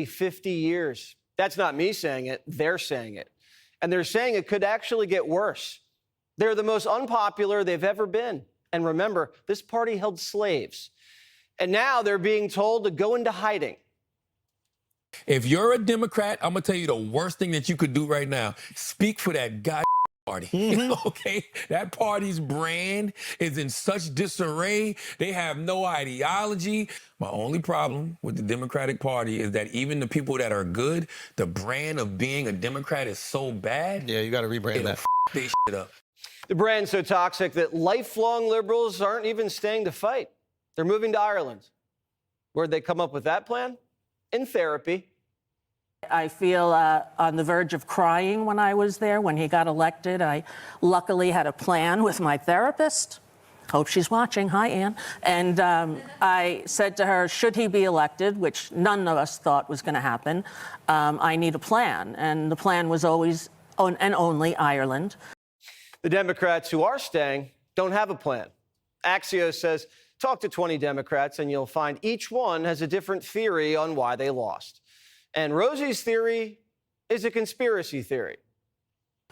50 years. That's not me saying it. They're saying it. And they're saying it could actually get worse. They're the most unpopular they've ever been. And remember, this party held slaves. And now they're being told to go into hiding. If you're a Democrat, I'm going to tell you the worst thing that you could do right now. Speak for that guy party, okay? That party's brand is in such disarray. They have no ideology. My only problem with the Democratic Party is that even the people that are good, the brand of being a Democrat is so bad. Yeah, you got to rebrand that. They shit up. The brand's so toxic that lifelong liberals aren't even staying to fight. They're moving to Ireland. Where'd they come up with that plan? In therapy. I feel on the verge of crying when I was there, when he got elected. I luckily had a plan with my therapist. Hope she's watching. Hi, Ann. And I said to her, should he be elected, which none of us thought was going to happen, I need a plan. And the plan was always and only Ireland. The Democrats who are staying don't have a plan. Axios says, talk to 20 Democrats and you'll find each one has a different theory on why they lost. And Rosie's theory is a conspiracy theory.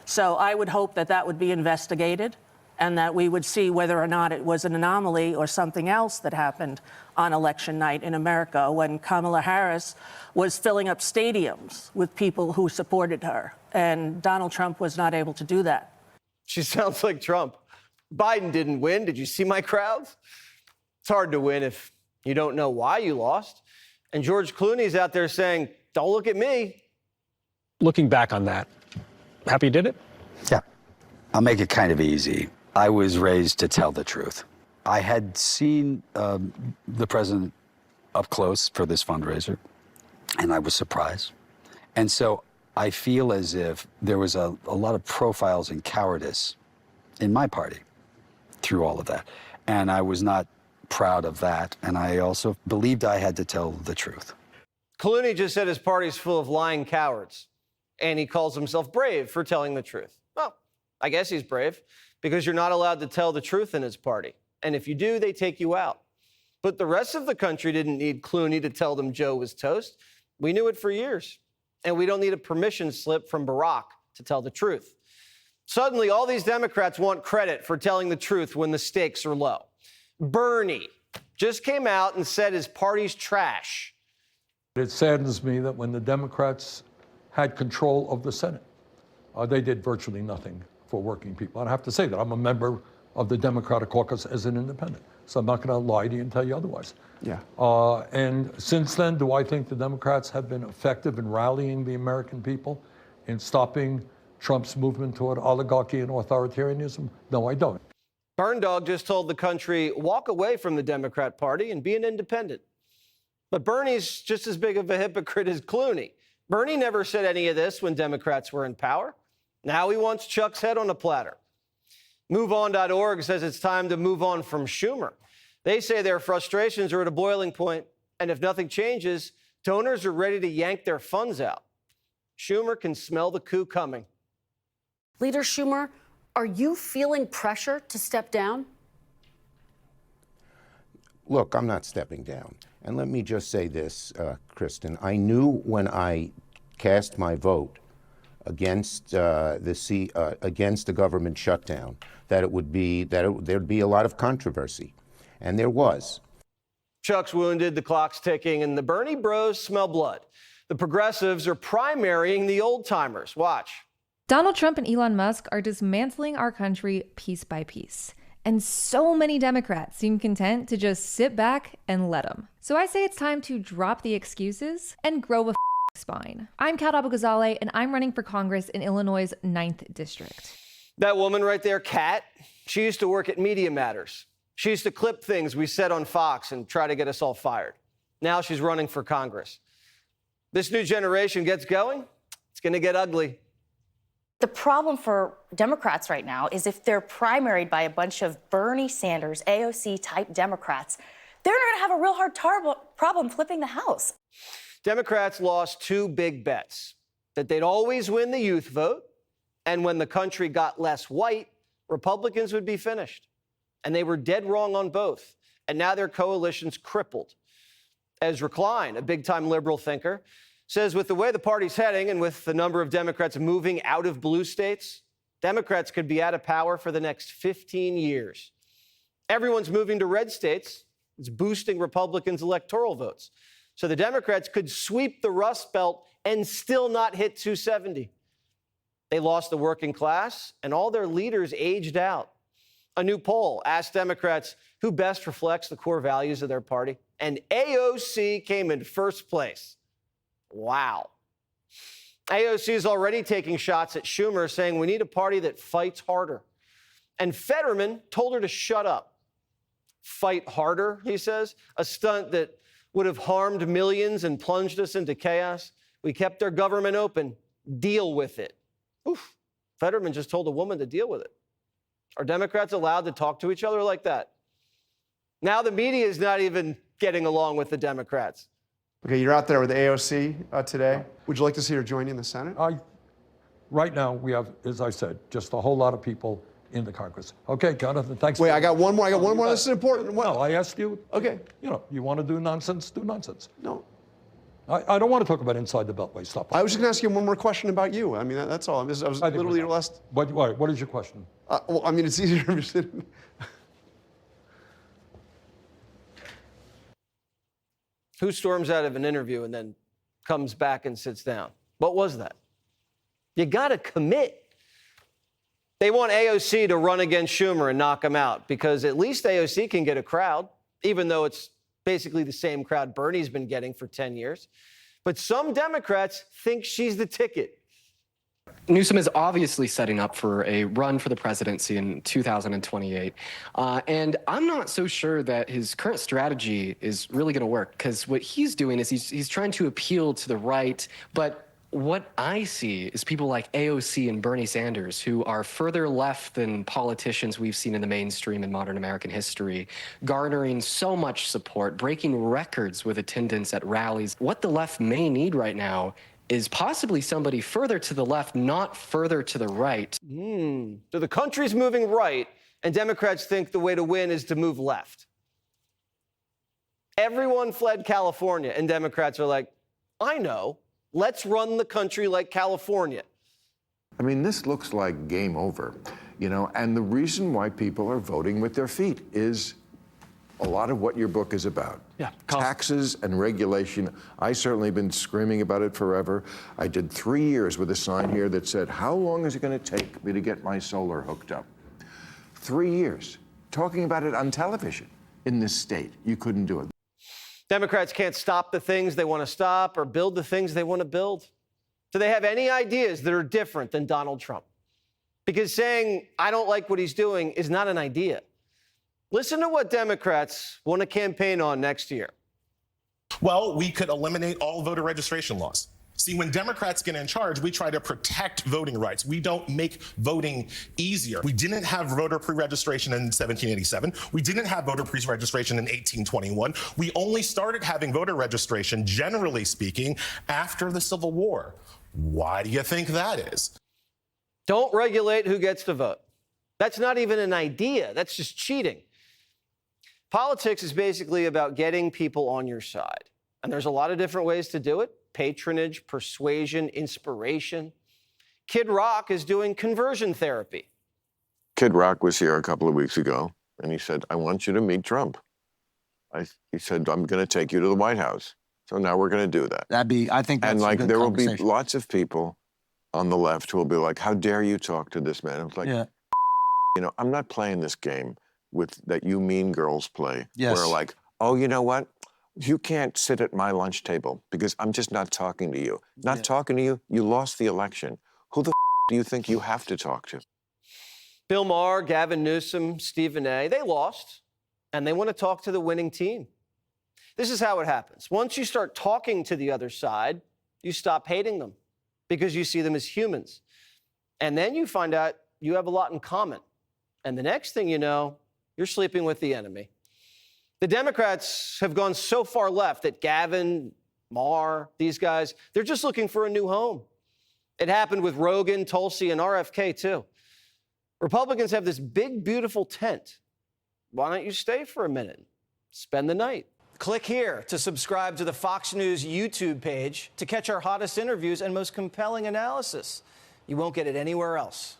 So I would hope that that would be investigated and that we would see whether or not it was an anomaly or something else that happened on election night in America when Kamala Harris was filling up stadiums with people who supported her. And Donald Trump was not able to do that. She sounds like Trump. Biden didn't win. Did you see my crowds? It's hard to win if you don't know why you lost. And George Clooney's out there saying, don't look at me. Looking back on that, happy you did it? Yeah. I'll make it kind of easy. I was raised to tell the truth. I had seen the president up close for this fundraiser, and I was surprised. And so I feel as if there was a lot of profiles in cowardice in my party through all of that. And I was not proud of that. And I also believed I had to tell the truth. Clooney just said his party's full of lying cowards, and he calls himself brave for telling the truth. Well, I guess he's brave because you're not allowed to tell the truth in his party. And if you do, they take you out. But the rest of the country didn't need Clooney to tell them Joe was toast. We knew it for years. And we don't need a permission slip from Barack to tell the truth. Suddenly, all these Democrats want credit for telling the truth when the stakes are low. Bernie just came out and said his party's trash. It saddens me that when the Democrats had control of the Senate, they did virtually nothing for working people. And I have to say that I'm a member of the Democratic caucus as an independent, so I'm not going to lie to you and tell you otherwise. Yeah. And since then, do I think the Democrats have been effective in rallying the American people, in stopping Trump's movement toward oligarchy and authoritarianism? No, I don't. Burn Dog just told the country, walk away from the Democrat Party and be an independent. But Bernie's just as big of a hypocrite as Clooney. Bernie never said any of this when Democrats were in power. Now he wants Chuck's head on a platter. MoveOn.org says it's time to move on from Schumer. They say their frustrations are at a boiling point, and if nothing changes, donors are ready to yank their funds out. Schumer can smell the coup coming. Leader Schumer, are you feeling pressure to step down? Look, I'm not stepping down. And let me just say this, Kristen. I knew when I cast my vote against against the government shutdown that there'd be a lot of controversy, and there was. Chuck's wounded, the clock's ticking, and the Bernie bros smell blood. The progressives are primarying the old-timers. Watch. Donald Trump and Elon Musk are dismantling our country piece by piece. And so many Democrats seem content to just sit back and let them. So I say it's time to drop the excuses and grow a spine. I'm Kat Abou-Ghazaleh, and I'm running for Congress in Illinois' 9th District. That woman right there, Kat, she used to work at Media Matters. She used to clip things we said on Fox and try to get us all fired. Now she's running for Congress. This new generation gets going, it's going to get ugly. The problem for Democrats right now is if they're primaried by a bunch of Bernie Sanders, AOC-type Democrats, they're going to have a real hard problem flipping the House. Democrats lost two big bets, that they'd always win the youth vote, and when the country got less white, Republicans would be finished. And they were dead wrong on both. And now their coalition's crippled. Ezra Klein, a big-time liberal thinker, says with the way the party's heading and with the number of Democrats moving out of blue states, Democrats could be out of power for the next 15 years. Everyone's moving to red states. It's boosting Republicans' electoral votes. So the Democrats could sweep the Rust Belt and still not hit 270. They lost the working class, and all their leaders aged out. A new poll asked Democrats who best reflects the core values of their party, and AOC came in first place. Wow. AOC is already taking shots at Schumer, saying we need a party that fights harder. And Fetterman told her to shut up. Fight harder, he says, a stunt that would have harmed millions and plunged us into chaos. We kept our government open. Deal with it. Oof. Fetterman just told a woman to deal with it. Are Democrats allowed to talk to each other like that? Now the media is not even getting along with the Democrats. Okay, you're out there with the AOC today. Would you like to see her join you in the Senate? Right now, we have, as I said, just a whole lot of people in the Congress. Okay, Jonathan, thanks. Wait, I got one more. This is important. No, I asked you. Okay. You want to do nonsense, do nonsense. No. I don't want to talk about inside the Beltway stuff. I was just going to ask you one more question about you. I mean, that's all. I was literally your last. What is your question? Well, I mean, it's easier to understand. Who storms out of an interview and then comes back and sits down? What was that? You got to commit. They want AOC to run against Schumer and knock him out because at least AOC can get a crowd, even though it's basically the same crowd Bernie's been getting for 10 years. But some Democrats think she's the ticket. Newsom is obviously setting up for a run for the presidency in 2028. And I'm not so sure that his current strategy is really going to work, because what he's doing is he's trying to appeal to the right. But what I see is people like AOC and Bernie Sanders, who are further left than politicians we've seen in the mainstream in modern American history, garnering so much support, breaking records with attendance at rallies. What the left may need right now is possibly somebody further to the left, not further to the right. So the country's moving right, and Democrats think the way to win is to move left. Everyone fled California, and Democrats are like, I know, let's run the country like California. I mean, this looks like game over, and the reason why people are voting with their feet is a lot of what your book is about. Yeah, taxes and regulation. I certainly been screaming about it forever. I did 3 years with a sign here that said, how long is it going to take me to get my solar hooked up? 3 years. Talking about it on television in this state. You couldn't do it. Democrats can't stop the things they want to stop or build the things they want to build. Do they have any ideas that are different than Donald Trump? Because saying, I don't like what he's doing is not an idea. Listen to what Democrats want to campaign on next year. Well, we could eliminate all voter registration laws. See, when Democrats get in charge, we try to protect voting rights. We don't make voting easier. We didn't have voter pre-registration in 1787. We didn't have voter pre-registration in 1821. We only started having voter registration, generally speaking, after the Civil War. Why do you think that is? Don't regulate who gets to vote. That's not even an idea. That's just cheating. Politics is basically about getting people on your side. And there's a lot of different ways to do it. Patronage, persuasion, inspiration. Kid Rock is doing conversion therapy. Kid Rock was here a couple of weeks ago, and he said, I want you to meet Trump. He said, I'm going to take you to the White House. So now we're going to do that. I think that's a good there will be conversation. lots of people on the left who will be like, how dare you talk to this man? I was like, I'm not playing this game that you mean girls play. Yes. Where like, oh, you know what? You can't sit at my lunch table because I'm just not talking to you. Not talking to you, you lost the election. Who the do you think you have to talk to? Bill Maher, Gavin Newsom, Stephen A., they lost, and they want to talk to the winning team. This is how it happens. Once you start talking to the other side, you stop hating them because you see them as humans. And then you find out you have a lot in common. And the next thing you know, you're sleeping with the enemy. The Democrats have gone so far left that Gavin, Maher, these guys, they're just looking for a new home. It happened with Rogan, Tulsi, and RFK, too. Republicans have this big, beautiful tent. Why don't you stay for a minute? Spend the night. Click here to subscribe to the Fox News YouTube page to catch our hottest interviews and most compelling analysis. You won't get it anywhere else.